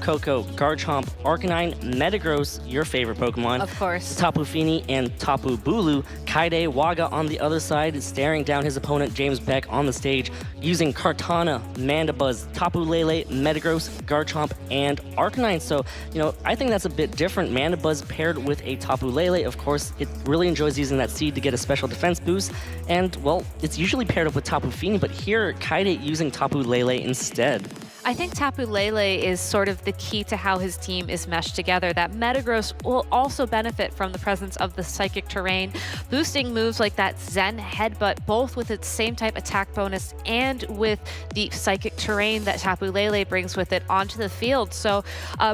Koko, Garchomp, Arcanine, Metagross, your favorite Pokemon. Of course. Tapu Fini and Tapu Bulu. Kaeda Waga on the other side, staring down his opponent James Baek on the stage, using Kartana, Mandibuzz, Tapu Lele, Metagross, Garchomp, and Arcanine. So, I think that's a bit different. Mandibuzz paired with a Tapu Lele, of course, it really enjoys using that seed to get a special defense boost. And, well, it's usually paired up with Tapu Fini, but here, Kaede using Tapu Lele instead. I think Tapu Lele is sort of the key to how his team is meshed together. That Metagross will also benefit from the presence of the Psychic Terrain, boosting moves like that Zen Headbutt, both with its same type attack bonus and with the Psychic Terrain that Tapu Lele brings with it onto the field. So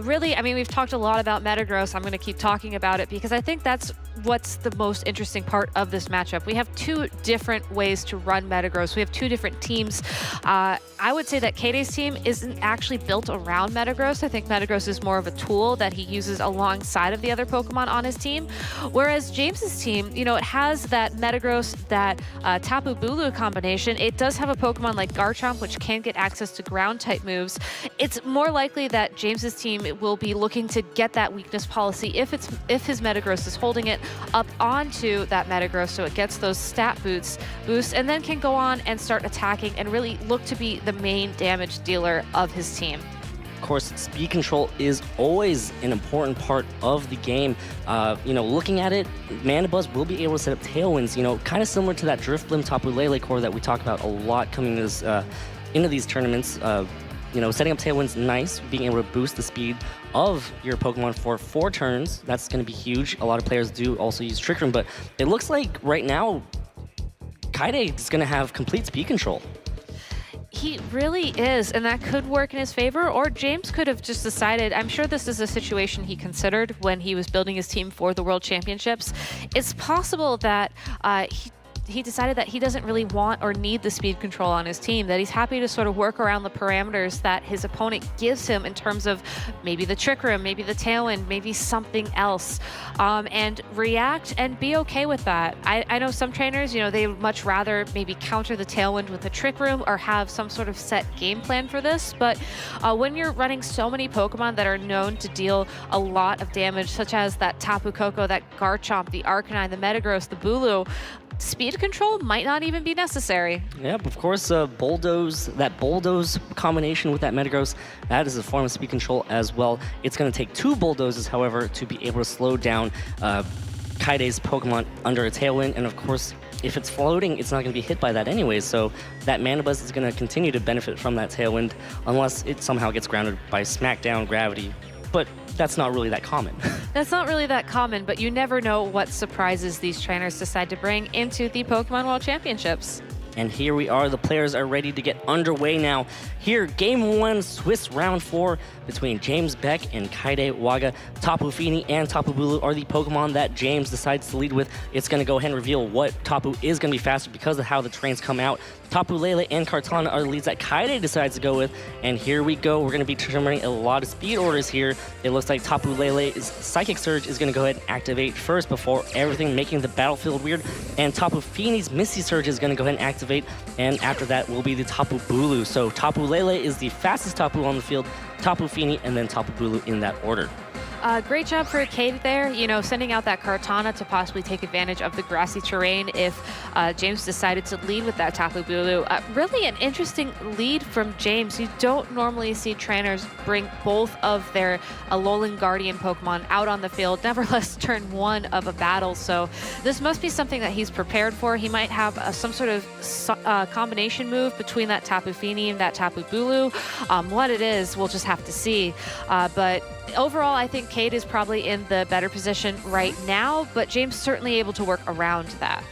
really, I mean, we've talked a lot about Metagross. I'm going to keep talking about it because I think that's what's the most interesting part of this matchup. We have two different ways to run Metagross. We have two different teams. I would say that Kaede's team isn't actually built around Metagross. I think Metagross is more of a tool that he uses alongside of the other Pokemon on his team. Whereas James's team, it has that Metagross, that Tapu Bulu combination. It does have a Pokemon like Garchomp, which can get access to ground type moves. It's more likely that James's team will be looking to get that weakness policy if his Metagross is holding it up onto that Metagross so it gets those stat boosts and then can go on and start attacking and really look to be the main damage dealer of his team. Of course, speed control is always an important part of the game. Looking at it, Mandibuzz will be able to set up Tailwinds, kind of similar to that Drifblim Tapu Lele core that we talk about a lot coming into these tournaments. Setting up Tailwind's nice, being able to boost the speed of your Pokemon for 4 turns. That's going to be huge. A lot of players do also use Trick Room, but it looks like right now, Kaede is going to have complete speed control. He really is, and that could work in his favor, or James could have just decided, I'm sure this is a situation he considered when he was building his team for the World Championships. It's possible that he decided that he doesn't really want or need the speed control on his team, that he's happy to sort of work around the parameters that his opponent gives him in terms of maybe the Trick Room, maybe the Tailwind, maybe something else, and react and be okay with that. I know some trainers, they would much rather maybe counter the Tailwind with a Trick Room or have some sort of set game plan for this, but when you're running so many Pokemon that are known to deal a lot of damage, such as that Tapu Koko, that Garchomp, the Arcanine, the Metagross, the Bulu, speed control might not even be necessary. Yep, of course, Bulldoze, that Bulldoze combination with that Metagross, that is a form of speed control as well. It's going to take 2 Bulldozes, however, to be able to slow down Kaede's Pokemon under a Tailwind, and of course, if it's floating, it's not going to be hit by that anyways, so that Mandibuzz is going to continue to benefit from that Tailwind unless it somehow gets grounded by Smackdown Gravity. But that's not really that common. That's not really that common, but you never know what surprises these trainers decide to bring into the Pokemon World Championships. And here we are, the players are ready to get underway now. Here, Game 1, Swiss Round 4 between James Baek and Kaede Waga. Tapu Fini and Tapu Bulu are the Pokemon that James decides to lead with. It's going to go ahead and reveal what Tapu is going to be faster because of how the trains come out. Tapu Lele and Kartana are the leads that Kaede decides to go with. And here we go, we're going to be determining a lot of speed orders here. It looks like Tapu Lele's Psychic Surge is going to go ahead and activate first before everything making the battlefield weird. And Tapu Fini's Misty Surge is going to go ahead and activate. And after that will be the Tapu Bulu. So Tapu Lele is the fastest Tapu on the field, Tapu Fini, and then Tapu Bulu in that order. Great job for Kaede there, sending out that Kartana to possibly take advantage of the grassy terrain if James decided to lead with that Tapu Bulu. Really an interesting lead from James. You don't normally see trainers bring both of their Alolan Guardian Pokemon out on the field, nevertheless turn 1 of a battle. So this must be something that he's prepared for. He might have some sort of combination move between that Tapu Fini and that Tapu Bulu. What it is, we'll just have to see. But overall, I think Kaede is probably in the better position right now, but James certainly able to work around that.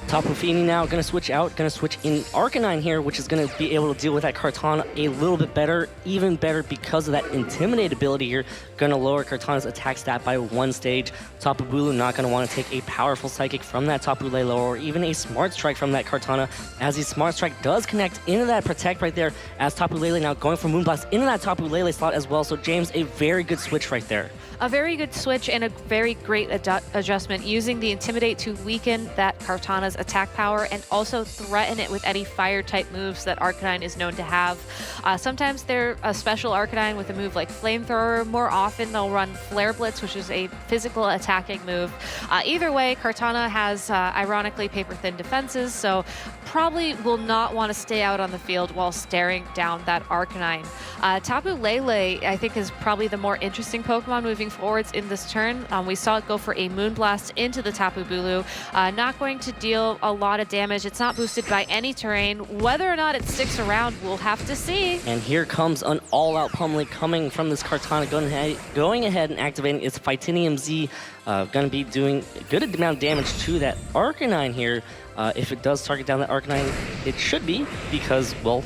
Tapu Fini now going to switch out, going to switch in Arcanine here, which is going to be able to deal with that Kartana a little bit better, even better because of that Intimidate ability here. Going to lower Kartana's attack stat by 1 stage. Tapu Bulu not going to want to take a powerful Psychic from that Tapu Lele or even a Smart Strike from that Kartana, as the Smart Strike does connect into that Protect right there, as Tapu Lele now going for Moonblast into that Tapu Lele slot as well. So James, a very good switch right there. A very good switch and a very great adjustment, using the Intimidate to weaken that Kartana's Kartana's attack power and also threaten it with any fire-type moves that Arcanine is known to have. Sometimes they're a special Arcanine with a move like Flamethrower. More often, they'll run Flare Blitz, which is a physical attacking move. Either way, Kartana has, ironically, paper-thin defenses, so probably will not want to stay out on the field while staring down that Arcanine. Tapu Lele, I think, is probably the more interesting Pokemon moving forwards in this turn. We saw it go for a Moonblast into the Tapu Bulu. Not going to deal a lot of damage. It's not boosted by any terrain. Whether or not it sticks around, we'll have to see. And here comes an all-out pummeling coming from this Kartana, going ahead and activating its Fightinium Z. Going to be doing a good amount of damage to that Arcanine here. If it does target down that Arcanine, it should be, because, well,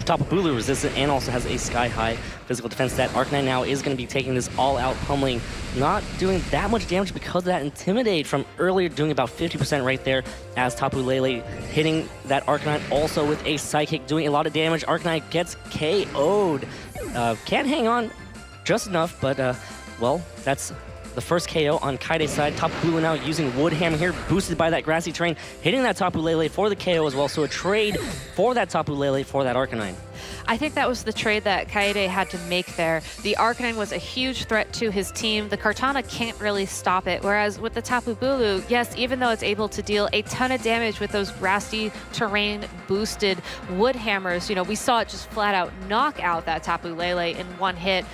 Tapu Bulu resistant and also has a sky-high physical defense. That Arcanine now is going to be taking this all-out pummeling, not doing that much damage because of that Intimidate from earlier, doing about 50% right there, as Tapu Lele hitting that Arcanine also with a Psychic, doing a lot of damage. Arcanine gets KO'd. Can't hang on just enough, but, well, that's the first KO on Kaeda's side. Tapu Bulu now using Wood Hammer here, boosted by that grassy terrain, hitting that Tapu Lele for the KO as well. So a trade for that Tapu Lele for that Arcanine. I think that was the trade that Kaede had to make there. The Arcanine was a huge threat to his team. The Kartana can't really stop it. Whereas with the Tapu Bulu, yes, even though it's able to deal a ton of damage with those grassy terrain boosted wood hammers, you know, we saw it just flat out knock out that Tapu Lele in one hit.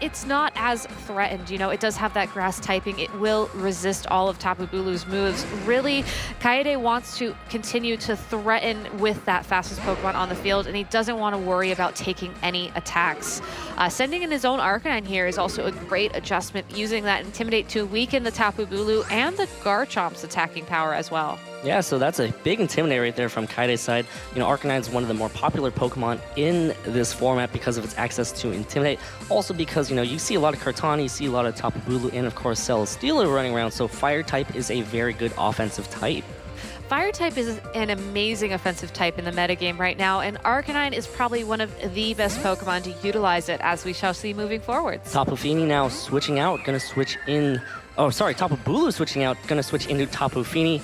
It's not as threatened, you know, it does have that grass typing. It will resist all of Tapu Bulu's moves. Really, Kaede wants to continue to threaten with that fastest Pokemon on the field, and he doesn't want to worry about taking any attacks. Sending in his own Arcanine here is also a great adjustment, using that Intimidate to weaken the Tapu Bulu and the Garchomp's attacking power as well. Yeah, so that's a big Intimidate right there from Kaede's side. You know, Arcanine is one of the more popular Pokemon in this format because of its access to Intimidate. Also because, you know, you see a lot of Kartana, you see a lot of Tapu Bulu, and of course Celesteela running around, so Fire type is a very good offensive type. Fire type is an amazing offensive type in the metagame right now, and Arcanine is probably one of the best Pokemon to utilize it, as we shall see moving forwards. Tapu Fini now switching out, gonna switch in. Oh, sorry, Tapu Bulu switching out, gonna switch into Tapu Fini.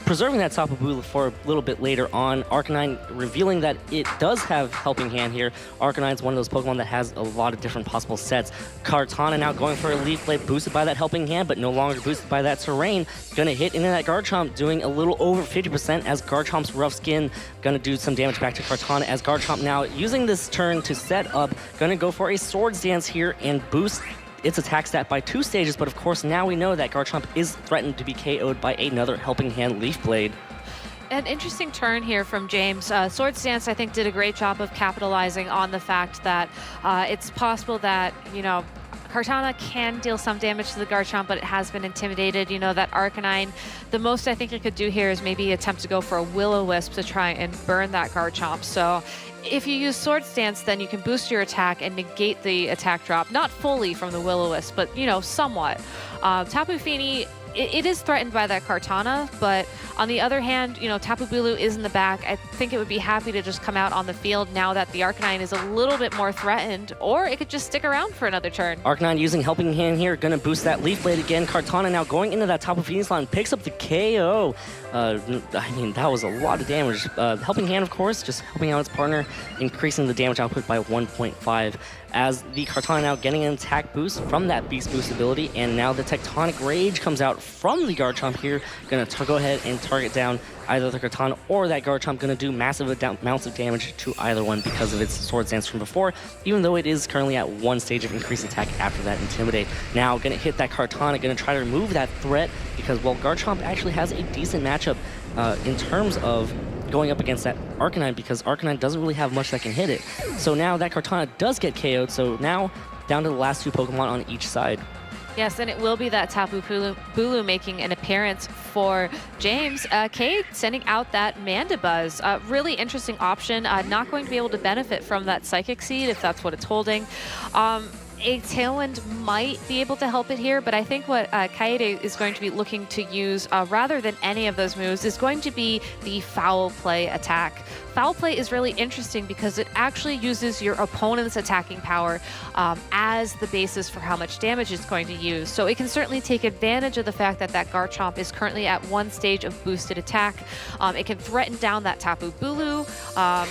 Preserving that Tapu Bulu for a little bit later on. Arcanine revealing that it does have Helping Hand here. Arcanine's one of those Pokemon that has a lot of different possible sets. Kartana now going for a Leaf Blade, boosted by that Helping Hand, but no longer boosted by that Terrain. Gonna hit into that Garchomp, doing a little over 50% as Garchomp's Rough Skin gonna do some damage back to Kartana, as Garchomp now using this turn to set up, gonna go for a Swords Dance here and boost its attack stat by 2 stages, but of course now we know that Garchomp is threatened to be KO'd by another Helping Hand Leaf Blade. An interesting turn here from James. Swords Dance, I think, did a great job of capitalizing on the fact that it's possible that, you know, Kartana can deal some damage to the Garchomp, but it has been intimidated. You know, that Arcanine, the most I think it could do here is maybe attempt to go for a Will-O-Wisp to try and burn that Garchomp. So if you use Swords Dance, then you can boost your attack and negate the attack drop. Not fully from the Will-O-Wisp, but, you know, somewhat. Tapu Fini, it is threatened by that Kartana, but on the other hand, you know, Tapu Bulu is in the back. I think it would be happy to just come out on the field now that the Arcanine is a little bit more threatened, or it could just stick around for another turn. Arcanine using Helping Hand here, gonna boost that Leaf Blade again. Kartana now going into that Tapu Fini slot and picks up the KO. I mean, that was a lot of damage. Helping Hand, of course, just helping out its partner, increasing the damage output by 1.5. As the Kartana now getting an attack boost from that Beast Boost ability, and now the Tectonic Rage comes out from the Garchomp here, gonna go ahead and target down either the Kartana or that Garchomp, gonna do massive amounts of damage to either one because of its Swords Dance from before, even though it is currently at 1 stage of increased attack after that Intimidate. Now gonna hit that Kartana, gonna try to remove that threat because, well, Garchomp actually has a decent matchup in terms of going up against that Arcanine, because Arcanine doesn't really have much that can hit it. So now that Kartana does get KO'd, so now down to the last 2 Pokemon on each side. Yes, and it will be that Tapu Bulu making an appearance for James. Cade sending out that Mandibuzz. Really interesting option. Not going to be able to benefit from that Psychic Seed if that's what it's holding. a Tailwind might be able to help it here, but I think what Kaede is going to be looking to use, rather than any of those moves, is going to be the foul play attack. Foul play is really interesting because it actually uses your opponent's attacking power as the basis for how much damage it's going to use. So it can certainly take advantage of the fact that that Garchomp is currently at one stage of boosted attack. It can threaten down that Tapu Bulu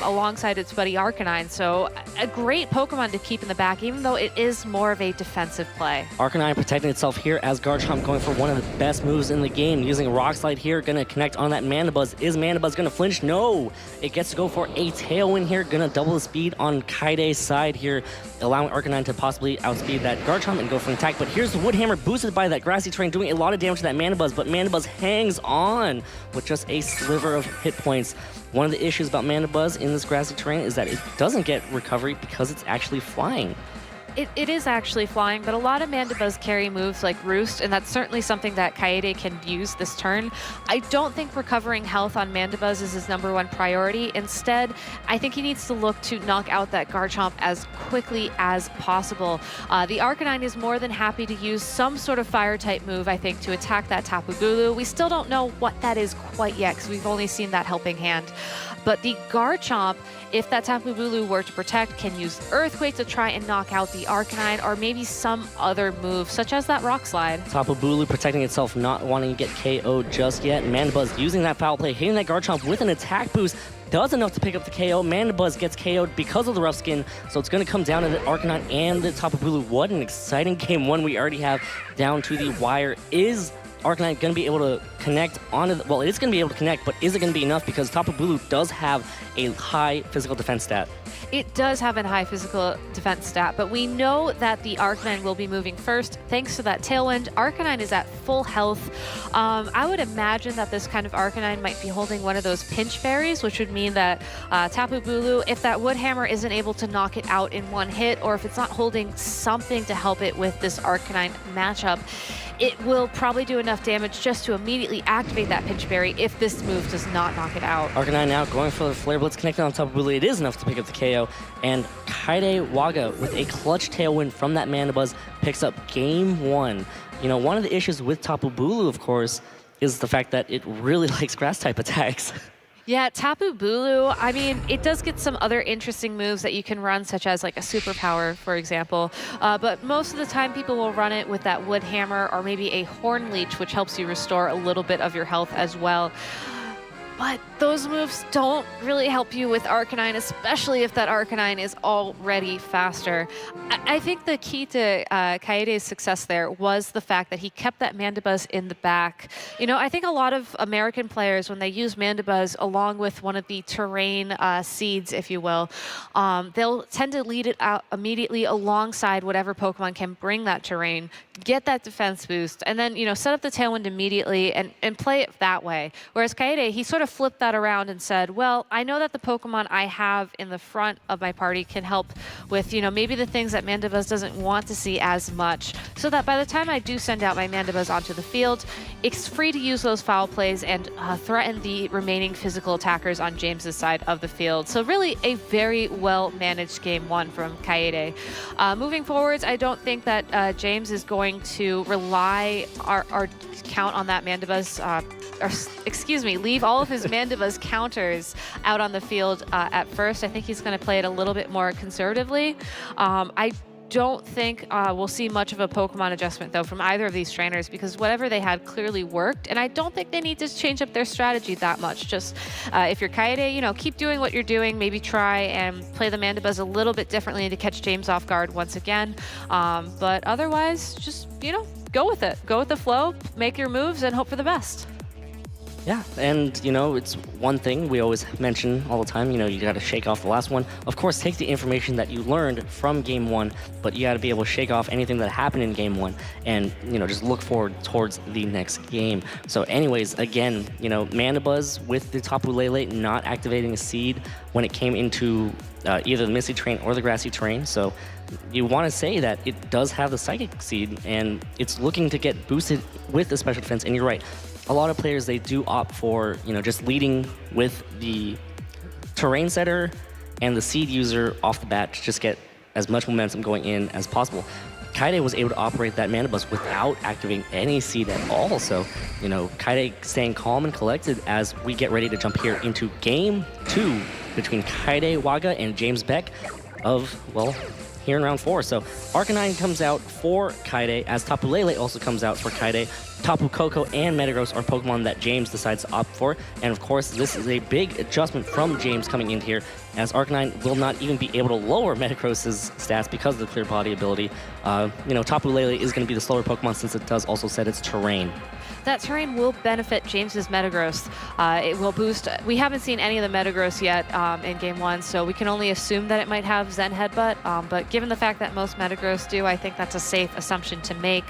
alongside its buddy Arcanine. So a great Pokemon to keep in the back, even though it is more of a defensive play. Arcanine protecting itself here as Garchomp going for one of the best moves in the game. Using Rock Slide here, gonna connect on that Mandibuzz. Is Mandibuzz gonna flinch? No! It gets to go for a Tailwind here, gonna double the speed on Kaede's side here, allowing Arcanine to possibly outspeed that Garchomp and go for an attack. But here's the Wood Hammer boosted by that Grassy Terrain, doing a lot of damage to that Mandibuzz, but Mandibuzz hangs on with just a sliver of hit points. One of the issues about Mandibuzz in this Grassy Terrain is that it doesn't get recovery because it's actually flying. It is actually flying, but a lot of Mandibuzz carry moves like Roost, and that's certainly something that Kaede can use this turn. I don't think recovering health on Mandibuzz is his #1 priority. Instead, I think he needs to look to knock out that Garchomp as quickly as possible. The Arcanine is more than happy to use some sort of Fire-type move, I think, to attack that Tapu Bulu. We still don't know what that is quite yet, because we've only seen that helping hand. But the Garchomp, if that Tapu Bulu were to protect, can use Earthquake to try and knock out the Arcanine, or maybe some other move, such as that Rock Slide. Tapu Bulu protecting itself, not wanting to get KO'd just yet. Mandibuzz using that foul play, hitting that Garchomp with an attack boost, does enough to pick up the KO. Mandibuzz gets KO'd because of the rough skin, so it's going to come down to the Arcanine and the Tapu Bulu. What an exciting game one we already have down to the wire. Is Arcanine going to be able to connect onto the, well, it is going to be able to connect, but is it going to be enough? Because Tapu Bulu does have a high physical defense stat. It does have a high physical defense stat, but we know that the Arcanine will be moving first thanks to that Tailwind. Arcanine is at full health. I would imagine that this kind of Arcanine might be holding one of those pinch berries, which would mean that Tapu Bulu, if that Wood Hammer isn't able to knock it out in one hit, or if it's not holding something to help it with this Arcanine matchup, it will probably do enough damage just to immediately activate that Pinch Berry if this move does not knock it out. Arcanine now going for the Flare Blitz, connected on Tapu Bulu. It is enough to pick up the KO. And Kaede Waga with a clutch Tailwind from that Mandibuzz picks up game one. You know, one of the issues with Tapu Bulu, of course, is the fact that it really likes Grass-type attacks. Yeah, Tapu Bulu, I mean, it does get some other interesting moves that you can run, such as like a Superpower, for example. But most of the time, people will run it with that Wood Hammer or maybe a Horn Leech, which helps you restore a little bit of your health as well. But those moves don't really help you with Arcanine, especially if that Arcanine is already faster. I think the key to Kaede's success there was the fact that he kept that Mandibuzz in the back. You know, I think a lot of American players, when they use Mandibuzz along with one of the terrain seeds, if you will, they'll tend to lead it out immediately alongside whatever Pokemon can bring that terrain, get that defense boost, and then, you know, set up the Tailwind immediately and play it that way. Whereas Kaede, he sort of flipped that around and said, well, I know that the Pokemon I have in the front of my party can help with, you know, maybe the things that Mandibuzz doesn't want to see as much, so that by the time I do send out my Mandibuzz onto the field, it's free to use those foul plays and threaten the remaining physical attackers on James's side of the field. So really a very well-managed game one from Kaede. Moving forwards, I don't think that James is going to rely or count on that Mandibuzz, or excuse me, leave all of his Mandibuzz counters out on the field at first. I think he's going to play it a little bit more conservatively. I don't think we'll see much of a Pokemon adjustment, though, from either of these trainers, because whatever they had clearly worked, and I don't think they need to change up their strategy that much. Just if you're Kaede, you know, keep doing what you're doing, maybe try and play the Mandibuzz a little bit differently to catch James off guard once again. But otherwise, just, you know, go with it. Go with the flow, make your moves, and hope for the best. Yeah, and, you know, it's one thing we always mention all the time, you know, you got to shake off the last one. Of course, take the information that you learned from game one, but you got to be able to shake off anything that happened in game one and, you know, just look forward towards the next game. So anyways, again, you know, Mandibuzz with the Tapu Lele not activating a seed when it came into either the Misty Terrain or the Grassy Terrain. So you want to say that it does have the Psychic seed, and it's looking to get boosted with the Special Defense, and you're right. A lot of players, they do opt for, you know, just leading with the terrain setter and the seed user off the bat to just get as much momentum going in as possible. Kaede was able to operate that mana bus without activating any seed at all. So, Kaede staying calm and collected as we get ready to jump here into game 2 between Kaede Waga and James Baek of, well, here in round 4. So Arcanine comes out for Kaede, as Tapu Lele also comes out for Kaede. Tapu Koko and Metagross are Pokemon that James decides to opt for. And of course, this is a big adjustment from James coming in here, as Arcanine will not even be able to lower Metagross's stats because of the Clear Body ability. Tapu Lele is going to be the slower Pokemon since it does also set its terrain. That terrain will benefit James's Metagross. It will boost. We haven't seen any of the Metagross yet in Game 1, so we can only assume that it might have Zen Headbutt. But given the fact that most Metagross do, I think that's a safe assumption to make.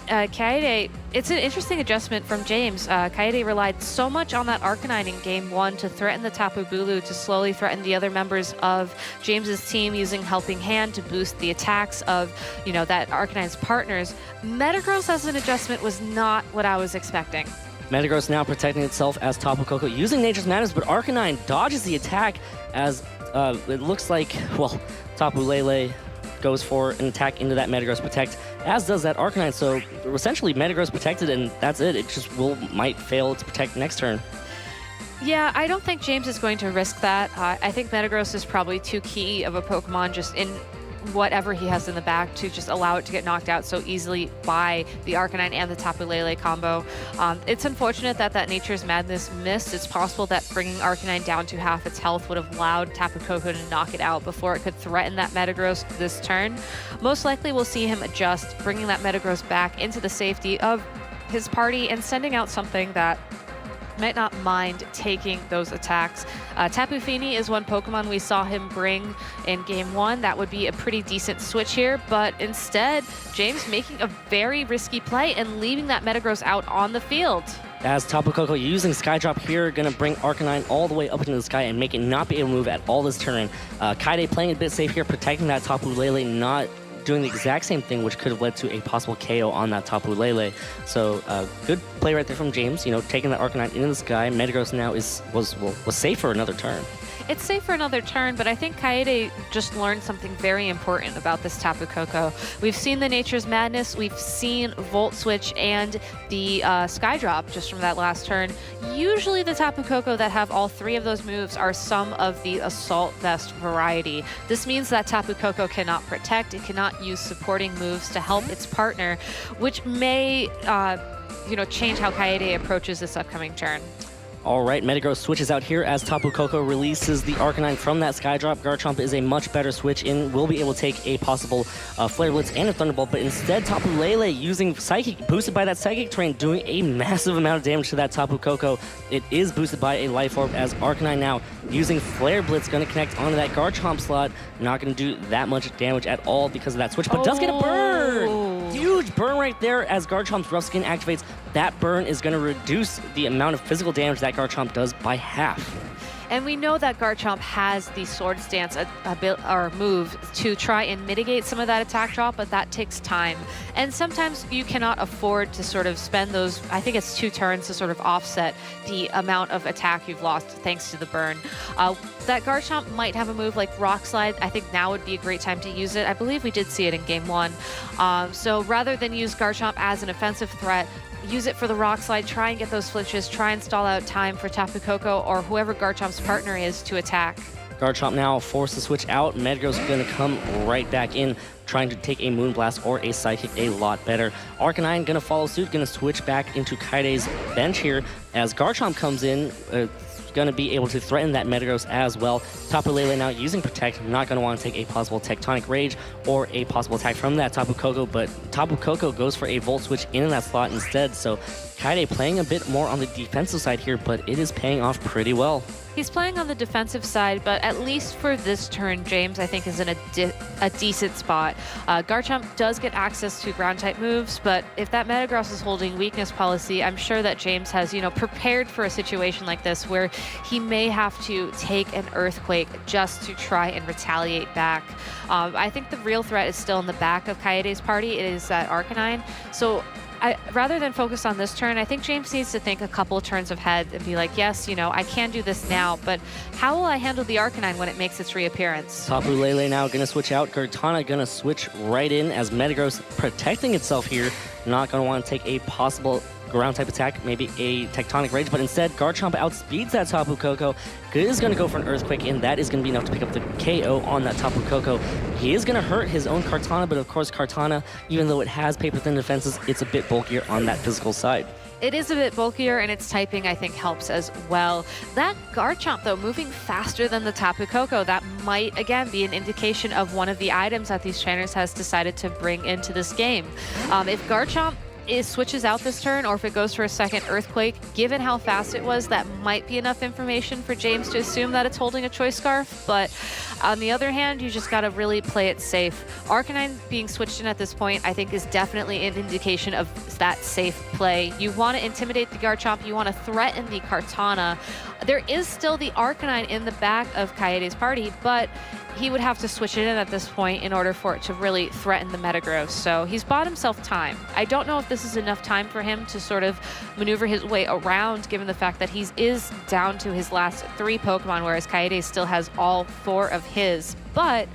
Kaede, it's an interesting adjustment from James. Kaede relied so much on that Arcanine in Game 1 to threaten the Tapu Bulu, to slowly threaten the other members of James's team using Helping Hand to boost the attacks of, that Arcanine's partners. Metagross as an adjustment was not what I was expecting. Metagross now protecting itself as Tapu Koko using Nature's Madness, but Arcanine dodges the attack as it looks like, well, Tapu Lele goes for an attack into that Metagross Protect, as does that Arcanine. So essentially Metagross protected, and that's it. It just might fail to protect next turn. Yeah, I don't think James is going to risk that. I think Metagross is probably too key of a Pokemon just in whatever he has in the back to just allow it to get knocked out so easily by the Arcanine and the Tapu Lele combo. It's unfortunate that Nature's Madness missed. It's possible that bringing Arcanine down to half its health would have allowed Tapu Koko to knock it out before it could threaten that Metagross this turn. Most likely we'll see him adjust, bringing that Metagross back into the safety of his party and sending out something that might not mind taking those attacks. Tapu Fini is one Pokemon we saw him bring in Game 1. That would be a pretty decent switch here, but instead, James making a very risky play and leaving that Metagross out on the field. As Tapu Koko using Skydrop here, going to bring Arcanine all the way up into the sky and make it not be able to move at all this turn. Kaede playing a bit safe here, protecting that Tapu Lele, not doing the exact same thing, which could have led to a possible KO on that Tapu Lele. So good play right there from James, taking that Arcanine into the sky. Metagross now was safe for another turn. It's safe for another turn, but I think Kaede just learned something very important about this Tapu Koko. We've seen the Nature's Madness, we've seen Volt Switch and the Skydrop just from that last turn. Usually the Tapu Koko that have all three of those moves are some of the Assault Vest variety. This means that Tapu Koko cannot protect, it cannot use supporting moves to help its partner, which may change how Kaede approaches this upcoming turn. All right, Metagross switches out here as Tapu Koko releases the Arcanine from that Skydrop. Garchomp is a much better switch in, will be able to take a possible Flare Blitz and a Thunderbolt, but instead Tapu Lele using Psychic, boosted by that Psychic Terrain, doing a massive amount of damage to that Tapu Koko. It is boosted by a Life Orb as Arcanine now using Flare Blitz, going to connect onto that Garchomp slot. Not going to do that much damage at all because of that switch, but does get a burn! Huge burn right there as Garchomp's Rough Skin activates. That burn is going to reduce the amount of physical damage that Garchomp does by half. And we know that Garchomp has the Sword Stance move to try and mitigate some of that attack drop, but that takes time. And sometimes you cannot afford to sort of spend those, I think it's 2 turns to sort of offset the amount of attack you've lost thanks to the burn. That Garchomp might have a move like Rock Slide. I think now would be a great time to use it. I believe we did see it in Game 1. So rather than use Garchomp as an offensive threat, use it for the Rock Slide, try and get those flinches, try and stall out time for Tapu Koko or whoever Garchomp's partner is to attack. Garchomp now forced to switch out. Metagross is going to come right back in, trying to take a Moonblast or a Psychic a lot better. Arcanine going to follow suit, going to switch back into Kaide's bench here as Garchomp comes in. Going to be able to threaten that Metagross as well. Tapu Lele now using Protect, not going to want to take a possible Tectonic Rage or a possible attack from that Tapu Koko, but Tapu Koko goes for a Volt Switch in that slot instead, so Kaede playing a bit more on the defensive side here, but it is paying off pretty well. He's playing on the defensive side, but at least for this turn, James, I think, is in a decent spot. Garchomp does get access to ground-type moves, but if that Metagross is holding weakness policy, I'm sure that James has, prepared for a situation like this where he may have to take an Earthquake just to try and retaliate back. I think the real threat is still in the back of Kaede's party. It is that Arcanine. So rather than focus on this turn, I think James needs to think a couple of turns ahead and be like, yes, I can do this now, but how will I handle the Arcanine when it makes its reappearance? Tapu Lele now going to switch out. Kartana going to switch right in as Metagross protecting itself here. Not going to want to take a possible ground type attack, maybe a Tectonic Rage, but instead Garchomp outspeeds that Tapu Koko. Is going to go for an Earthquake, and that is going to be enough to pick up the KO on that Tapu Koko. He is going to hurt his own Kartana, but of course Kartana, even though it has paper thin defenses, it's a bit bulkier on that physical side. It is a bit bulkier, and its typing, I think, helps as well. That Garchomp, though, moving faster than the Tapu Koko, that might, again, be an indication of one of the items that these trainers has decided to bring into this game. If Garchomp switches out this turn, or if it goes for a second Earthquake, given how fast it was, that might be enough information for James to assume that it's holding a Choice Scarf. But on the other hand, you just got to really play it safe. Arcanine being switched in at this point, I think, is definitely an indication of that safe play. You want to intimidate the Garchomp, you want to threaten the Kartana. There is still the Arcanine in the back of Kaede's party, but he would have to switch it in at this point in order for it to really threaten the Metagross. So he's bought himself time. I don't know if this is enough time for him to sort of maneuver his way around, given the fact that he is down to his last 3 Pokemon, whereas Kaede still has all 4 of his. But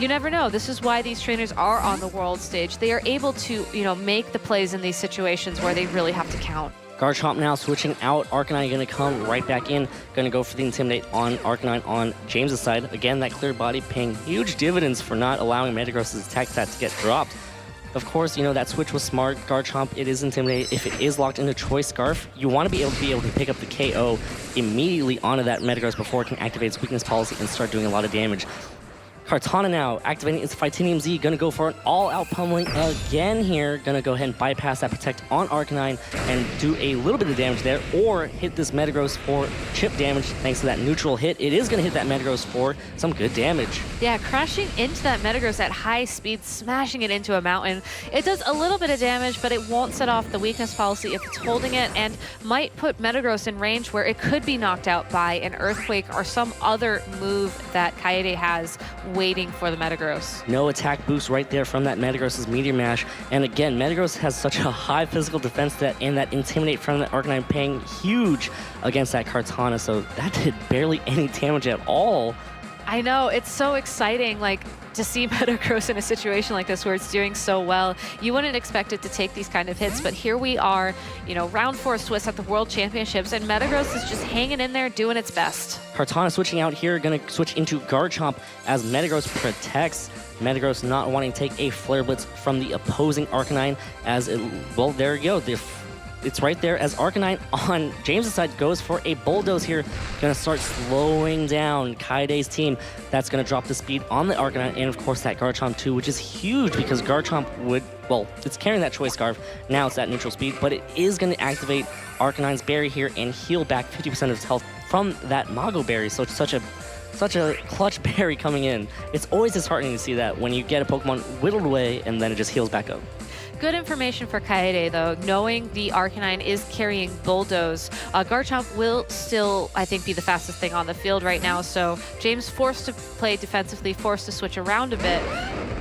you never know. This is why these trainers are on the world stage. They are able to, make the plays in these situations where they really have to count. Garchomp now switching out. Arcanine going to come right back in. Going to go for the Intimidate on Arcanine on James's side. Again, that clear body paying huge dividends for not allowing Metagross's attack stat to get dropped. Of course, that switch was smart. Garchomp, it is Intimidate. If it is locked into Choice Scarf, you want to be able to pick up the KO immediately onto that Metagross before it can activate its weakness policy and start doing a lot of damage. Kartana now activating its Fightinium Z, gonna go for an all-out pummeling again here. Gonna go ahead and bypass that Protect on Arcanine and do a little bit of damage there, or hit this Metagross for chip damage thanks to that neutral hit. It is gonna hit that Metagross for some good damage. Yeah, crashing into that Metagross at high speed, smashing it into a mountain. It does a little bit of damage, but it won't set off the weakness policy if it's holding it, and might put Metagross in range where it could be knocked out by an Earthquake or some other move that Kaede has waiting for the Metagross. No attack boost right there from that Metagross's Meteor Mash. And again, Metagross has such a high physical defense and that Intimidate from that Arcanine paying huge against that Kartana, so that did barely any damage at all. I know, it's so exciting, to see Metagross in a situation like this where it's doing so well. You wouldn't expect it to take these kind of hits, but here we are, round 4 Swiss at the World Championships, and Metagross is just hanging in there doing its best. Kartana switching out here, gonna switch into Garchomp as Metagross protects. Metagross not wanting to take a Flare Blitz from the opposing Arcanine as there you go. It's right there as Arcanine on James' side goes for a Bulldoze here. Gonna start slowing down Kaede's team. That's gonna drop the speed on the Arcanine, and of course that Garchomp too, which is huge because Garchomp it's carrying that Choice Scarf. Now it's at neutral speed, but it is gonna activate Arcanine's Berry here and heal back 50% of its health from that Mago Berry. So it's such a clutch berry coming in. It's always disheartening to see that when you get a Pokemon whittled away and then it just heals back up. Good information for Kaede, though, knowing the Arcanine is carrying Bulldoze. Garchomp will still, I think, be the fastest thing on the field right now, so James forced to play defensively, forced to switch around a bit,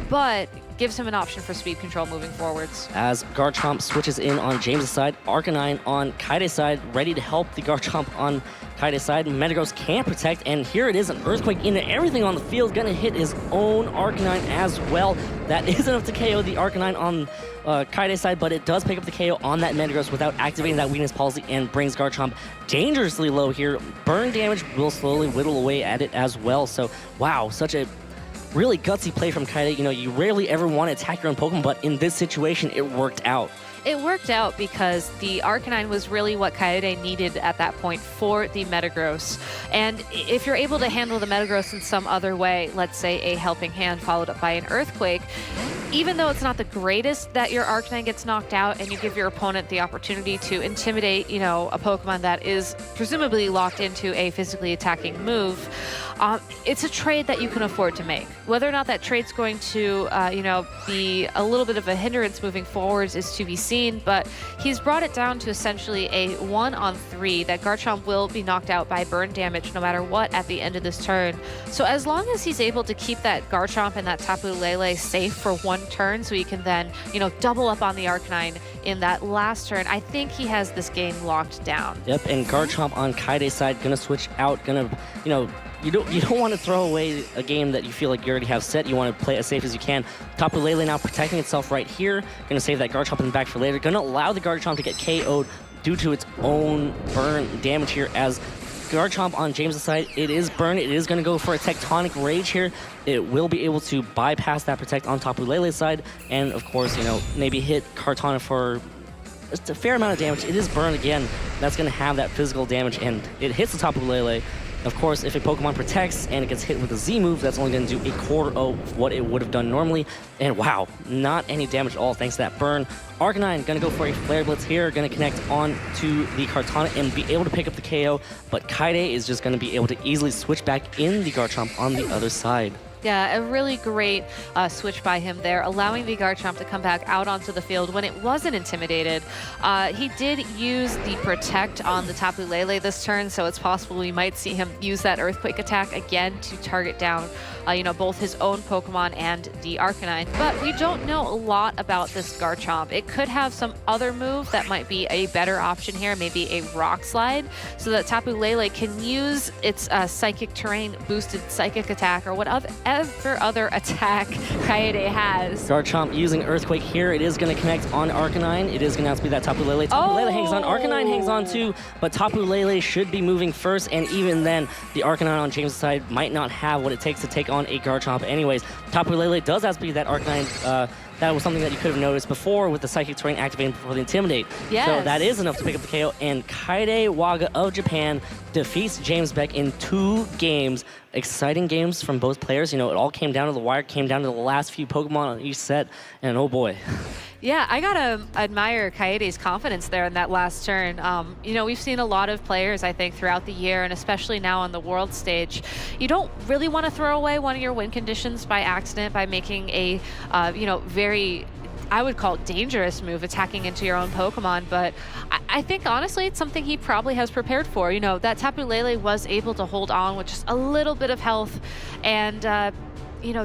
but gives him an option for speed control moving forwards. As Garchomp switches in on James' side, Arcanine on Kaede's side, ready to help the Garchomp on Kaede's side. Metagross can protect, and here it is, an Earthquake into everything on the field, gonna hit his own Arcanine as well. That is enough to KO the Arcanine on Kaede's side, but it does pick up the KO on that Metagross without activating that weakness policy and brings Garchomp dangerously low here. Burn damage will slowly whittle away at it as well, so wow, such a really gutsy play from Kaede. You rarely ever want to attack your own Pokemon, but in this situation, it worked out. It worked out because the Arcanine was really what Kaede needed at that point for the Metagross. And if you're able to handle the Metagross in some other way, let's say a Helping Hand followed up by an Earthquake, even though it's not the greatest that your Arcanine gets knocked out and you give your opponent the opportunity to intimidate, a Pokemon that is presumably locked into a physically attacking move, it's a trade that you can afford to make. Whether or not that trade's going to, be a little bit of a hindrance moving forwards is to be seen, but he's brought it down to essentially a 1-on-3 that Garchomp will be knocked out by burn damage no matter what at the end of this turn. So as long as he's able to keep that Garchomp and that Tapu Lele safe for one turn so he can then, double up on the Arcanine in that last turn, I think he has this game locked down. Yep, and Garchomp on Kaede's side gonna switch out, you don't want to throw away a game that you feel like you already have set. You want to play as safe as you can. Tapu Lele now protecting itself right here. Gonna save that Garchomp in the back for later. Gonna allow the Garchomp to get KO'd due to its own burn damage here as Garchomp on James' side, it is burn. It is going to go for a Tectonic Rage here. It will be able to bypass that Protect on Tapu Lele's side, and of course, maybe hit Kartana for just a fair amount of damage. It is burn again. That's going to have that physical damage, and it hits the Tapu Lele. Of course, if a Pokemon protects and it gets hit with a Z move, that's only going to do a quarter of what it would have done normally. And wow, not any damage at all thanks to that burn. Arcanine going to go for a Flare Blitz here, going to connect on to the Kartana and be able to pick up the KO, but Kaede is just going to be able to easily switch back in the Garchomp on the other side. Yeah, a really great switch by him there, allowing the Garchomp to come back out onto the field when it wasn't intimidated. He did use the Protect on the Tapu Lele this turn, so it's possible we might see him use that Earthquake attack again to target down both his own Pokemon and the Arcanine. But we don't know a lot about this Garchomp. It could have some other move that might be a better option here, maybe a Rock Slide, so that Tapu Lele can use its Psychic Terrain boosted Psychic attack or whatever other attack Kaede has. Garchomp using Earthquake here. It is going to connect on Arcanine. It is going to have to be that Tapu Lele. Tapu Lele hangs on. Arcanine hangs on too, but Tapu Lele should be moving first, and even then, the Arcanine on James' side might not have what it takes to take on a Garchomp anyways. Tapu Lele does have to be that Arcanine. That was something that you could have noticed before with the Psychic Terrain activating before the Intimidate. Yes. So that is enough to pick up the KO, and Kaede Waga of Japan defeats James Baek in 2 games. Exciting games from both players. It all came down to the wire, came down to the last few Pokemon on each set, and oh boy. Yeah, I gotta admire Kaede's confidence there in that last turn. We've seen a lot of players, I think, throughout the year, and especially now on the world stage. You don't really want to throw away one of your win conditions by accident by making a, very, I would call it dangerous move, attacking into your own Pokemon, but I think honestly it's something he probably has prepared for. That Tapu Lele was able to hold on with just a little bit of health and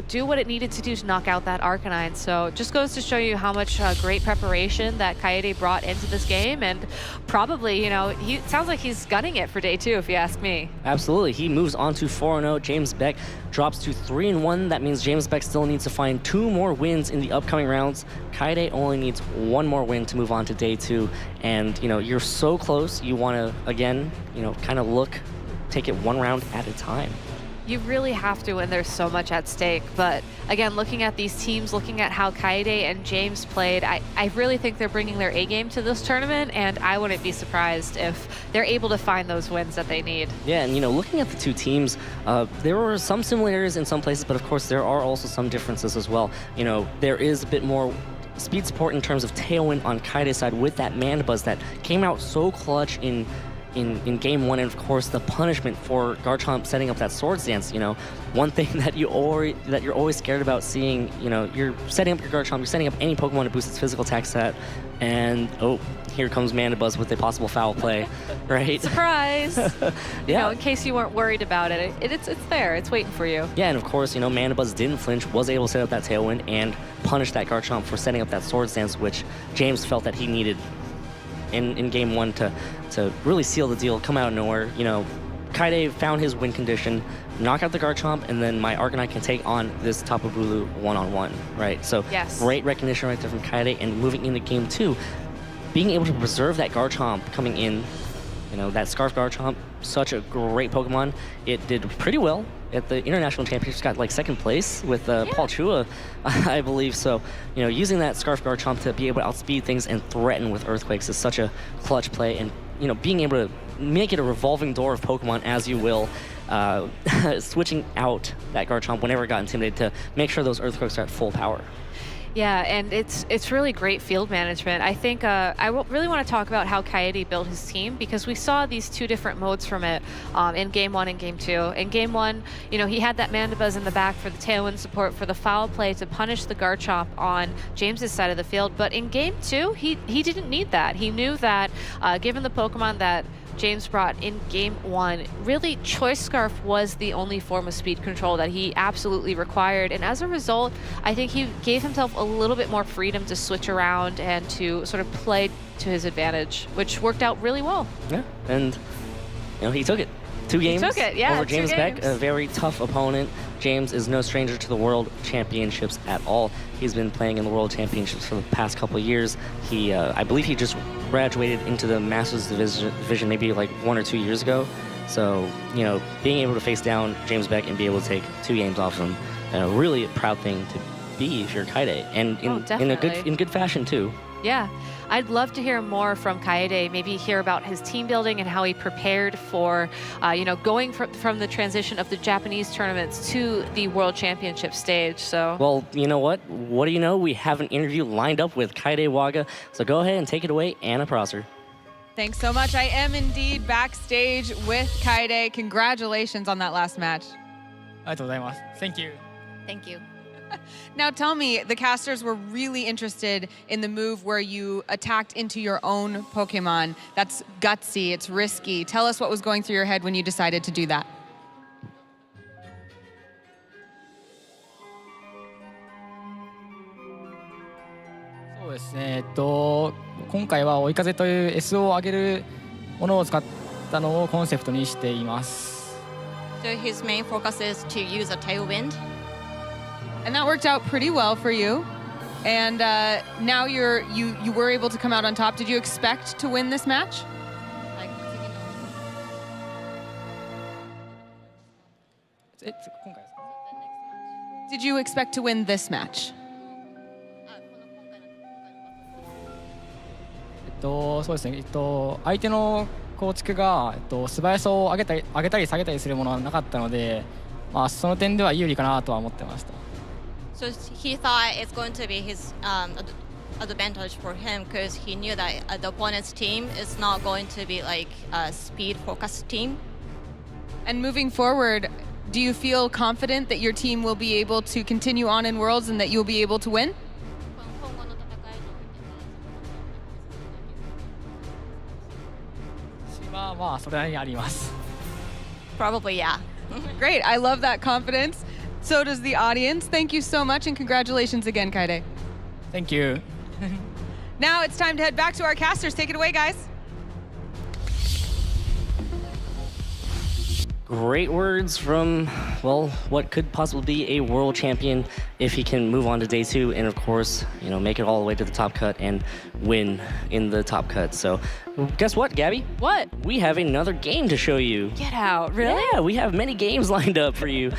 do what it needed to do to knock out that Arcanine. So just goes to show you how much great preparation that Kaede brought into this game, and probably, he sounds like he's gunning it for day 2, if you ask me. Absolutely. He moves on to 4-0. James Baek drops to 3-1. That means James Baek still needs to find 2 more wins in the upcoming rounds. Kaede only needs 1 more win to move on to day 2. And, you're so close. You want to, again, kind of take it 1 round at a time. You really have to when there's so much at stake. But again, looking at these teams, looking at how Kaede and James played, I really think they're bringing their A-game to this tournament, and I wouldn't be surprised if they're able to find those wins that they need. Yeah, and looking at the 2 teams, there were some similarities in some places, but of course there are also some differences as well. There is a bit more speed support in terms of Tailwind on Kaede's side with that Mandibuzz that came out so clutch in game 1, and of course the punishment for Garchomp setting up that Swords Dance. One thing that you're always scared about seeing, you're setting up your Garchomp, you're setting up any Pokemon to boost its physical attack set, and here comes Mandibuzz with a possible foul play, right? Surprise! Yeah. In case you weren't worried about it, it's there, it's waiting for you. Yeah, and of course, Mandibuzz didn't flinch, was able to set up that Tailwind and punish that Garchomp for setting up that Swords Dance, which James felt that he needed in game 1 to really seal the deal, come out of nowhere. Kaede found his win condition, knock out the Garchomp, and then my Arcanine can take on this Tapu Bulu one-on-one, right? So yes. Great recognition right there from Kaede, and moving into game 2, being able to preserve that Garchomp coming in, that Scarf Garchomp, such a great Pokemon. It did pretty well at the International Championships, got like 2nd place with Paul Chua, I believe. So, using that Scarf Garchomp to be able to outspeed things and threaten with Earthquakes is such a clutch play, and being able to make it a revolving door of Pokemon, as you will, switching out that Garchomp whenever it got intimidated to make sure those Earthquakes are at full power. Yeah, and it's really great field management. I think I really want to talk about how Kaede built his team, because we saw these 2 different modes from it in game 1 and game 2. In game 1, he had that Mandibuzz in the back for the Tailwind support, for the foul play to punish the Garchomp on James's side of the field. But in game 2, he didn't need that. He knew that given the Pokemon that James brought in game one, really Choice Scarf was the only form of speed control that he absolutely required. And as a result, I think he gave himself a little bit more freedom to switch around and to sort of play to his advantage, which worked out really well. Yeah, and he took it. 2 games took it, yeah, over James 2 Baek, games. a very tough opponent. James is no stranger to the World Championships at all. He's been playing in the World Championships for the past couple of years. He, I believe he just graduated into the Masters division maybe like 1 or 2 years ago. So, being able to face down James Baek and be able to take 2 games off him, really a proud thing to be if you're Kaede, and in good fashion too. Yeah, I'd love to hear more from Kaede, maybe hear about his team building and how he prepared for, going from the transition of the Japanese tournaments to the World Championship stage. So, well, you know what? What do you know? We have an interview lined up with Kaede Waga. So go ahead and take it away, Anna Prosser. Thanks so much. I am indeed backstage with Kaede. Congratulations on that last match. ありがとうございます. Thank you. thank you. Now tell me, the casters were really interested in the move where you attacked into your own Pokemon. That's gutsy, it's risky. Tell us what was going through your head when you decided to do that. そうですね。今回は追い風という S を上げるものを使ったのをコンセプトにしています。 So his main focus is to use a tailwind. And that worked out pretty well for you. And now you were able to come out on top. Did you expect to win this match? Like, 今回ですか？ Did you expect to win this match? そうですね。相手の構築が素早さを上げたり下げたりするものはなかったので、その点では有利かなとは思ってました。 So he thought it's going to be his advantage for him because he knew that the opponent's team is not going to be like a speed-focused team. And moving forward, do you feel confident that your team will be able to continue on in Worlds and that you'll be able to win? まあそれなりにあります。 Probably, yeah. Great, I love that confidence. So does the audience. Thank you so much and congratulations again, Kaede. Thank you. Now it's time to head back to our casters. Take it away, guys. Great words from, well, what could possibly be a world champion if he can move on to day 2 and, of course, make it all the way to the top cut and win in the top cut. So, guess what, Gabby? What? We have another game to show you. Get out, really? Yeah, we have many games lined up for you.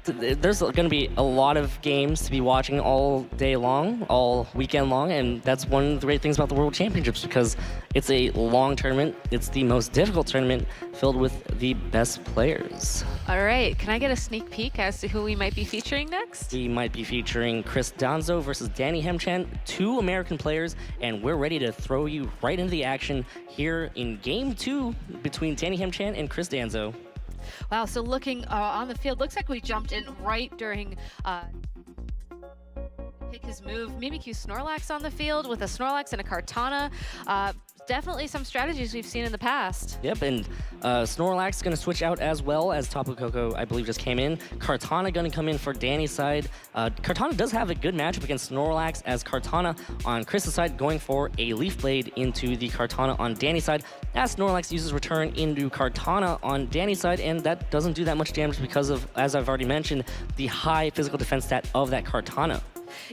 There's going to be a lot of games to be watching all day long, all weekend long, and that's one of the great things about the World Championships because it's a long tournament. It's the most difficult tournament filled with the best players. All right, can I get a sneak peek as to who we might be featuring next? We might be featuring Chris Danzo versus Danny Hemchan, 2 American players, and we're ready to throw you right into the action here in Game 2 between Danny Hemchan and Chris Danzo. Wow, so looking on the field, looks like we jumped in right during pick his move. Mimikyu Snorlax on the field with a Snorlax and a Kartana. Definitely some strategies we've seen in the past. Yep, and Snorlax going to switch out as well as Tapu Koko, I believe, just came in. Kartana going to come in for Danny's side. Kartana does have a good matchup against Snorlax as Kartana on Chris's side going for a Leaf Blade into the Kartana on Danny's side as Snorlax uses Return into Kartana on Danny's side, and that doesn't do that much damage because of, as I've already mentioned, the high physical defense stat of that Kartana.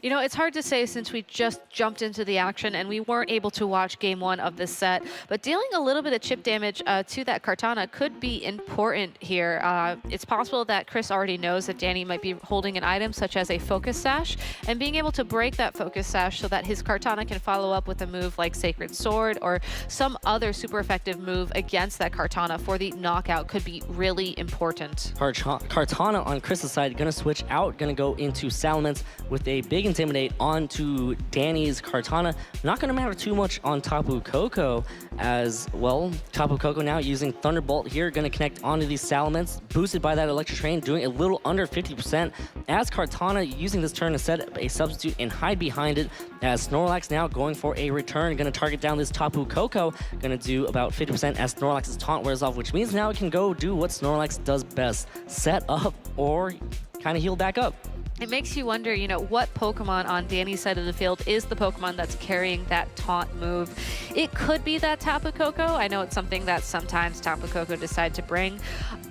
It's hard to say since we just jumped into the action and we weren't able to watch game 1 of this set, but dealing a little bit of chip damage to that Kartana could be important here. It's possible that Chris already knows that Danny might be holding an item such as a Focus Sash, and being able to break that Focus Sash so that his Kartana can follow up with a move like Sacred Sword or some other super effective move against that Kartana for the knockout could be really important. Kartana on Chris's side going to switch out, going to go into Salamence with a big big Intimidate onto Danny's Kartana. Not going to matter too much on Tapu Koko as, well, Tapu Koko now using Thunderbolt here, going to connect onto these Salamence, boosted by that Electric Train, doing a little under 50%, as Kartana using this turn to set up a substitute and hide behind it, as Snorlax now going for a return, going to target down this Tapu Koko, going to do about 50% as Snorlax's taunt wears off, which means now it can go do what Snorlax does best, set up or kind of heal back up. It makes you wonder, you know, what Pokemon on Danny's side of the field is the Pokemon that's carrying that taunt move. It could be that Tapu Koko. I know it's something that sometimes Tapu Koko decide to bring,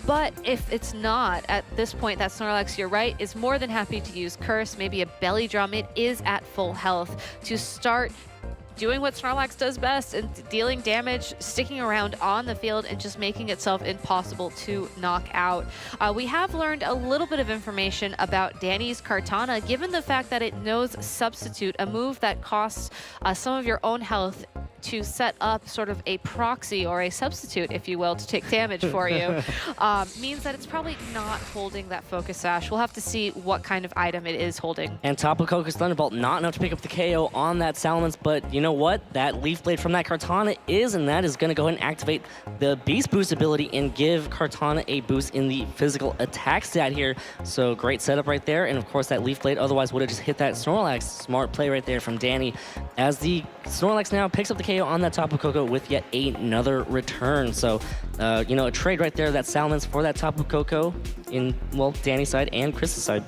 but if it's not, at this point, that Snorlax, you're right, is more than happy to use Curse, maybe a Belly Drum. It is at full health to start doing what Snorlax does best and dealing damage, sticking around on the field, and just making itself impossible to knock out. We have learned a little bit of information about Danny's Kartana, given the fact that it knows Substitute, a move that costs some of your own health to set up sort of a proxy or a substitute, if you will, to take damage for you, means that it's probably not holding that Focus Sash. We'll have to see what kind of item it is holding. And Tapu Koko's Thunderbolt, not enough to pick up the KO on that Salamence, but you know what? That Leaf Blade from that Kartana is, and that is going to go ahead and activate the Beast Boost ability and give Kartana a boost in the physical attack stat here. So great setup right there, and of course that Leaf Blade otherwise would have just hit that Snorlax. Smart play right there from Danny, as the Snorlax now picks up the KO on that Tapu Koko with yet another return. So, you know, a trade right there, that Salamence for that Tapu Koko in, well, Danny's side and Chris's side.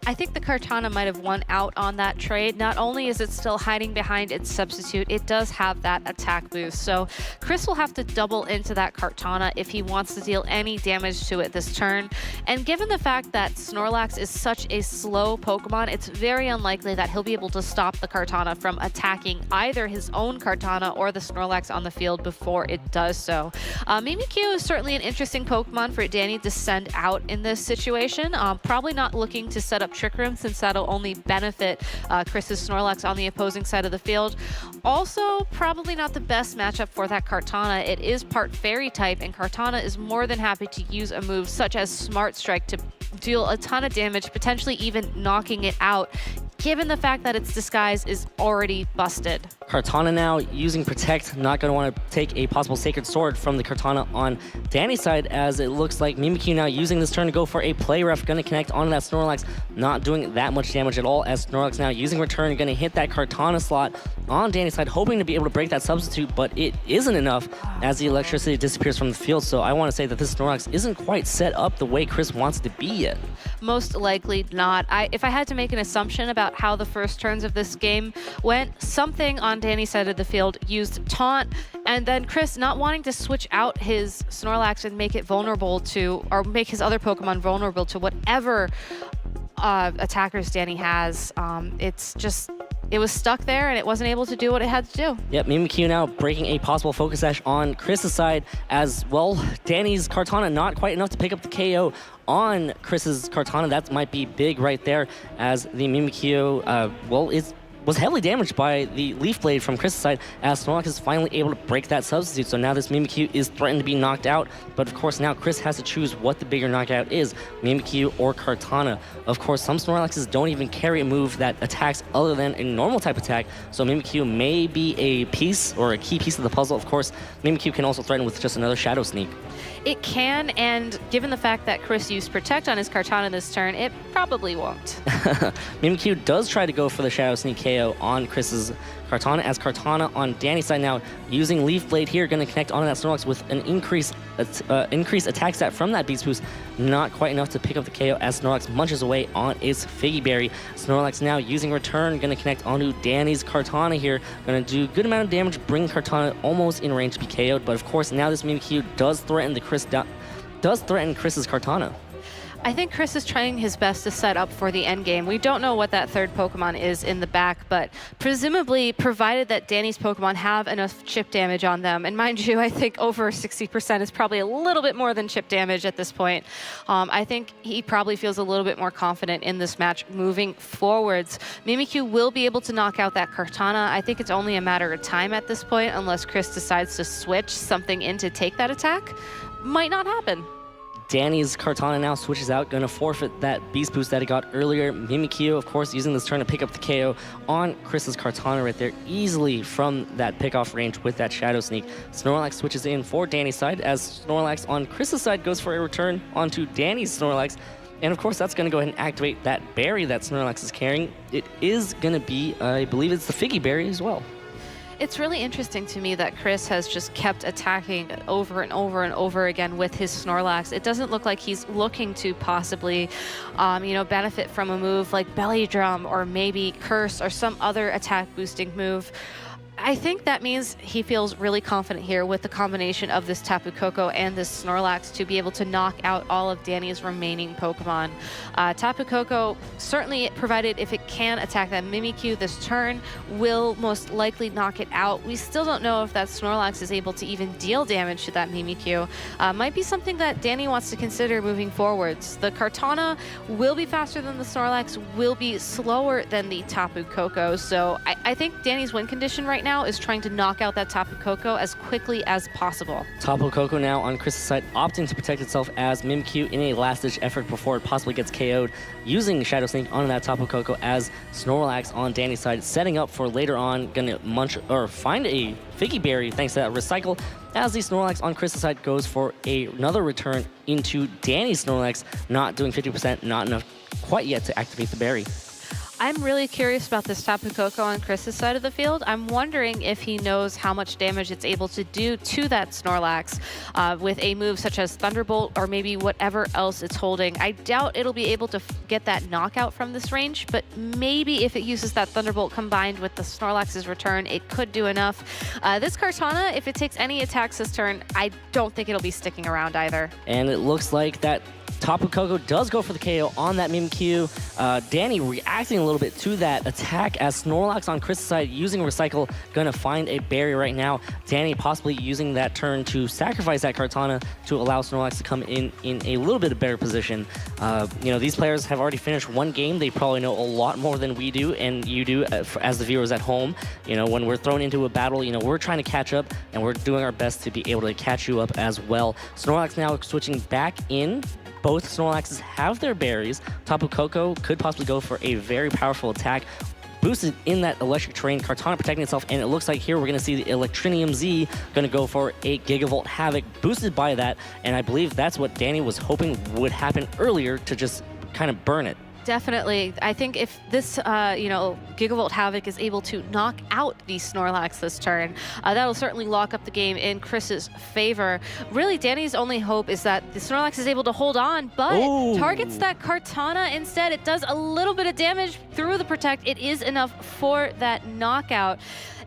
I think the Kartana might have won out on that trade. Not only is it still hiding behind its substitute, it does have that attack boost. So Chris will have to double into that Kartana if he wants to deal any damage to it this turn. And given the fact that Snorlax is such a slow Pokemon, it's very unlikely that he'll be able to stop the Kartana from attacking either his own Kartana or the Snorlax on the field before it does so. Mimikyu is certainly an interesting Pokemon for Danny to send out in this situation. Probably not looking to set up Trick Room, since that'll only benefit Chris's Snorlax on the opposing side of the field. Also, probably not the best matchup for that Kartana. It is part Fairy type, and Kartana is more than happy to use a move such as Smart Strike to deal a ton of damage, potentially even knocking it out, given the fact that its disguise is already busted. Kartana now using Protect, not going to want to take a possible Sacred Sword from the Kartana on Danny's side, as it looks like Mimikyu now using this turn to go for a Play Rough, going to connect onto that Snorlax, not doing that much damage at all, as Snorlax now using Return, going to hit that Kartana slot on Danny's side, hoping to be able to break that substitute, but it isn't enough as the electricity disappears from the field. So I want to say that this Snorlax isn't quite set up the way Chris wants it to be yet. Most likely not. If I had to make an assumption about how the first turns of this game went, something on Danny's side of the field used Taunt, and then Chris not wanting to switch out his Snorlax and make it vulnerable to, or make his other Pokemon vulnerable to whatever attackers Danny has. It was stuck there and it wasn't able to do what it had to do. Yep, Mimikyu now breaking a possible Focus Sash on Chris's side, as well, Danny's Kartana not quite enough to pick up the KO on Chris's Kartana. That might be big right there, as the Mimikyu, was heavily damaged by the Leaf Blade from Chris's side, as Snorlax is finally able to break that substitute. So now this Mimikyu is threatened to be knocked out, but of course now Chris has to choose what the bigger knockout is, Mimikyu or Kartana. Of course, some Snorlaxes don't even carry a move that attacks other than a normal type attack, so Mimikyu may be a piece or a key piece of the puzzle. Of course, Mimikyu can also threaten with just another Shadow Sneak. It can, and given the fact that Chris used Protect on his Kartana this turn, it probably won't. Mimikyu does try to go for the Shadow Sneak KO on Chris's Kartana, as Kartana on Danny's side now using Leaf Blade here, going to connect onto that Snorlax with an increased attack stat from that Beast Boost. Not quite enough to pick up the KO as Snorlax munches away on its Figgy Berry. Snorlax now using Return, going to connect onto Danny's Kartana here. Going to do a good amount of damage, bring Kartana almost in range to be KO'd. But of course, now this Mimikyu does threaten Chris's Kartana. I think Chris is trying his best to set up for the end game. We don't know what that third Pokemon is in the back, but presumably, provided that Danny's Pokemon have enough chip damage on them, and mind you, I think over 60% is probably a little bit more than chip damage at this point. I think he probably feels a little bit more confident in this match moving forwards. Mimikyu will be able to knock out that Kartana. I think it's only a matter of time at this point, unless Chris decides to switch something in to take that attack. Might not happen. Danny's Kartana now switches out, going to forfeit that Beast Boost that he got earlier. Mimikyu, of course, using this turn to pick up the KO on Chris's Kartana right there, easily from that pickoff range with that Shadow Sneak. Snorlax switches in for Danny's side, as Snorlax on Chris's side goes for a return onto Danny's Snorlax. And of course, that's going to go ahead and activate that berry that Snorlax is carrying. It is going to be, I believe it's the Figgy Berry as well. It's really interesting to me that Chris has just kept attacking over and over and over again with his Snorlax. It doesn't look like he's looking to possibly, benefit from a move like Belly Drum or maybe Curse or some other attack boosting move. I think that means he feels really confident here with the combination of this Tapu Koko and this Snorlax to be able to knock out all of Danny's remaining Pokemon. Tapu Koko, certainly provided if it can attack that Mimikyu this turn, will most likely knock it out. We still don't know if that Snorlax is able to even deal damage to that Mimikyu. Might be something that Danny wants to consider moving forwards. The Kartana will be faster than the Snorlax, will be slower than the Tapu Koko. So I think Danny's win condition right now is trying to knock out that Tapu Koko as quickly as possible. Tapu Koko now on Chris's side, opting to protect itself as Mimikyu in a last-ditch effort before it possibly gets KO'd, using Shadow Sneak on that Tapu Koko as Snorlax on Danny's side, setting up for later on gonna munch or find a Figgy Berry thanks to that Recycle, as the Snorlax on Chris's side goes for another return into Danny's Snorlax, not doing 50%, not enough quite yet to activate the berry. I'm really curious about this Tapu Koko on Chris's side of the field. I'm wondering if he knows how much damage it's able to do to that Snorlax with a move such as Thunderbolt or maybe whatever else it's holding. I doubt it'll be able to get that knockout from this range, but maybe if it uses that Thunderbolt combined with the Snorlax's return, it could do enough. This Kartana, if it takes any attacks this turn, I don't think it'll be sticking around either. And it looks like that Tapu Koko does go for the KO on that Mimikyu. Danny reacting a little bit to that attack as Snorlax on Chris's side using Recycle, gonna find a berry right now. Danny possibly using that turn to sacrifice that Kartana to allow Snorlax to come in a little bit of better position. These players have already finished one game. They probably know a lot more than we do and you do as the viewers at home. When we're thrown into a battle, we're trying to catch up and we're doing our best to be able to catch you up as well. Snorlax now switching back in. Both Snorlaxes have their berries. Tapu Koko could possibly go for a very powerful attack, boosted in that electric terrain, Kartana protecting itself, and it looks like here we're going to see the Electrinium Z going to go for a Gigavolt Havoc, boosted by that, and I believe that's what Danny was hoping would happen earlier to just kind of burn it. Definitely. I think if this, Gigavolt Havoc is able to knock out the Snorlax this turn, that'll certainly lock up the game in Chris's favor. Really, Danny's only hope is that the Snorlax is able to hold on, but targets that Kartana instead. It does a little bit of damage through the Protect. It is enough for that knockout.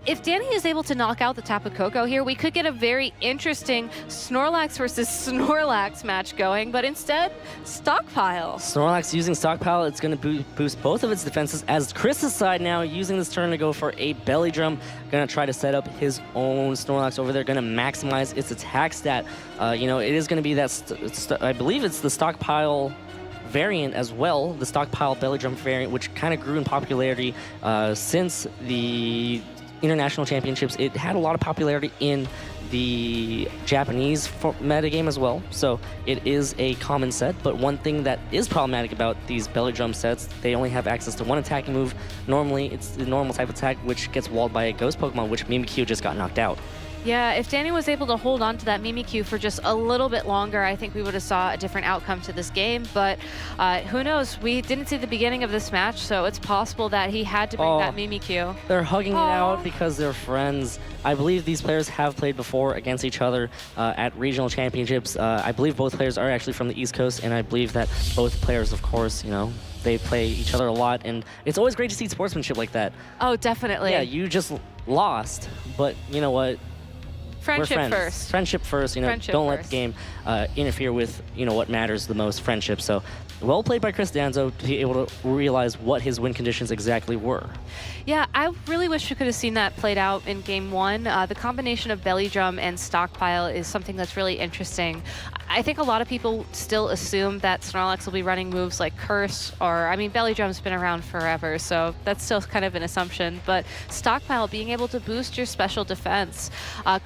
If Danny is able to knock out the Tapu Koko here, we could get a very interesting Snorlax versus Snorlax match going, but instead, Stockpile. Snorlax using Stockpile, it's going to boost both of its defenses, as Chris's side now using this turn to go for a Belly Drum, going to try to set up his own Snorlax over there, going to maximize its attack stat. It is going to be that, I believe it's the Stockpile variant as well, the Stockpile Belly Drum variant, which kind of grew in popularity since the International Championships. It had a lot of popularity in the Japanese metagame as well, so it is a common set. But one thing that is problematic about these Belly Drum sets, they only have access to one attacking move. Normally, it's the normal type attack, which gets walled by a Ghost Pokemon, which Mimikyu just got knocked out. Yeah, if Danny was able to hold on to that Mimikyu for just a little bit longer, I think we would have saw a different outcome to this game. But who knows? We didn't see the beginning of this match, so it's possible that he had to bring that Mimikyu. They're hugging it out because they're friends. I believe these players have played before against each other at regional championships. I believe both players are actually from the East Coast, and I believe that both players, of course, they play each other a lot, and it's always great to see sportsmanship like that. Oh, definitely. Yeah, you just lost, but you know what? Friendship first. Friendship first. Don't let the game interfere with what matters the most, friendship. So, well played by Chris Danzo to be able to realize what his win conditions exactly were. Yeah, I really wish we could have seen that played out in Game 1. The combination of Belly Drum and Stockpile is something that's really interesting. I think a lot of people still assume that Snorlax will be running moves like Curse, or, I mean, Belly Drum's been around forever, so that's still kind of an assumption. But Stockpile, being able to boost your special defense,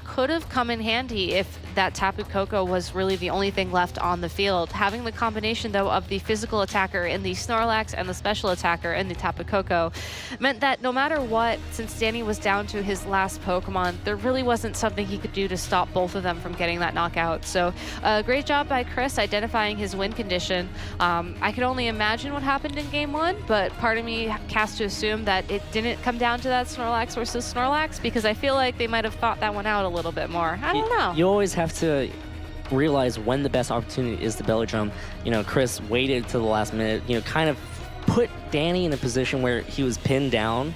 could have come in handy if that Tapu Koko was really the only thing left on the field. Having the combination, though, of the physical attacker in the Snorlax and the special attacker in the Tapu Koko meant that no matter what, since Danny was down to his last Pokemon, there really wasn't something he could do to stop both of them from getting that knockout. So great job by Chris identifying his win condition. I could only imagine what happened in game one, but part of me has to assume that it didn't come down to that Snorlax versus Snorlax, because I feel like they might have thought that one out a little bit more. I don't know. You always have to realize when the best opportunity is to belly drum. You know, Chris waited to the last minute, you know, kind of put Danny in a position where he was pinned down.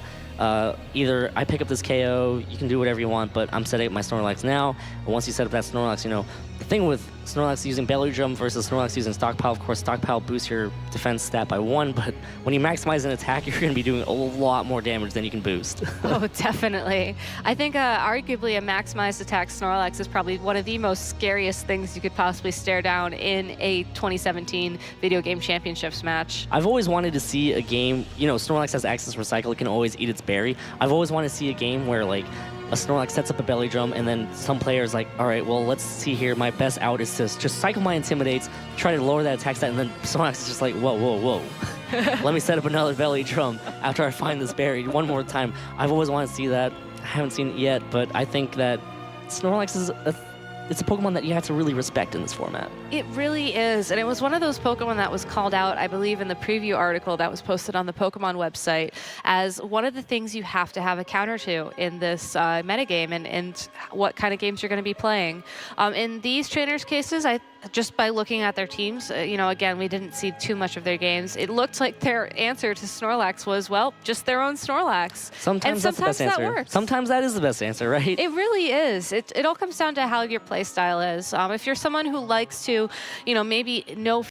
Either I pick up this KO, you can do whatever you want, but I'm setting up my Snorlax now. But once you set up that Snorlax, you know, the thing with Snorlax using Belly Drum versus Snorlax using Stockpile, of course, Stockpile boosts your defense stat by 1, but when you maximize an attack, you're going to be doing a lot more damage than you can boost. Oh, definitely. I think arguably a maximized attack Snorlax is probably one of the most scariest things you could possibly stare down in a 2017 Video Game Championships match. I've always wanted to see a game, you know, Snorlax has access to Recycle, it can always eat its berry. I've always wanted to see a game where, like, a Snorlax sets up a Belly Drum, and then some players like, all right, well, let's see here. My best out is to just cycle my Intimidates, try to lower that attack stat, and then Snorlax is just like, whoa, whoa, whoa. Let me set up another Belly Drum after I find this berry one more time. I've always wanted to see that. I haven't seen it yet, but I think that Snorlax is it's a Pokemon that you have to really respect in this format. It really is, and it was one of those Pokemon that was called out, I believe, in the preview article that was posted on the Pokemon website as one of the things you have to have a counter to in this metagame and what kind of games you're going to be playing. In these trainers' cases, just by looking at their teams, you know, again, we didn't see too much of their games. It looked like their answer to Snorlax was, well, just their own Snorlax. Sometimes that's the best answer. Works. Sometimes that is the best answer, right? It really is. It all comes down to how your play style is. If you're someone who likes to, you know, maybe know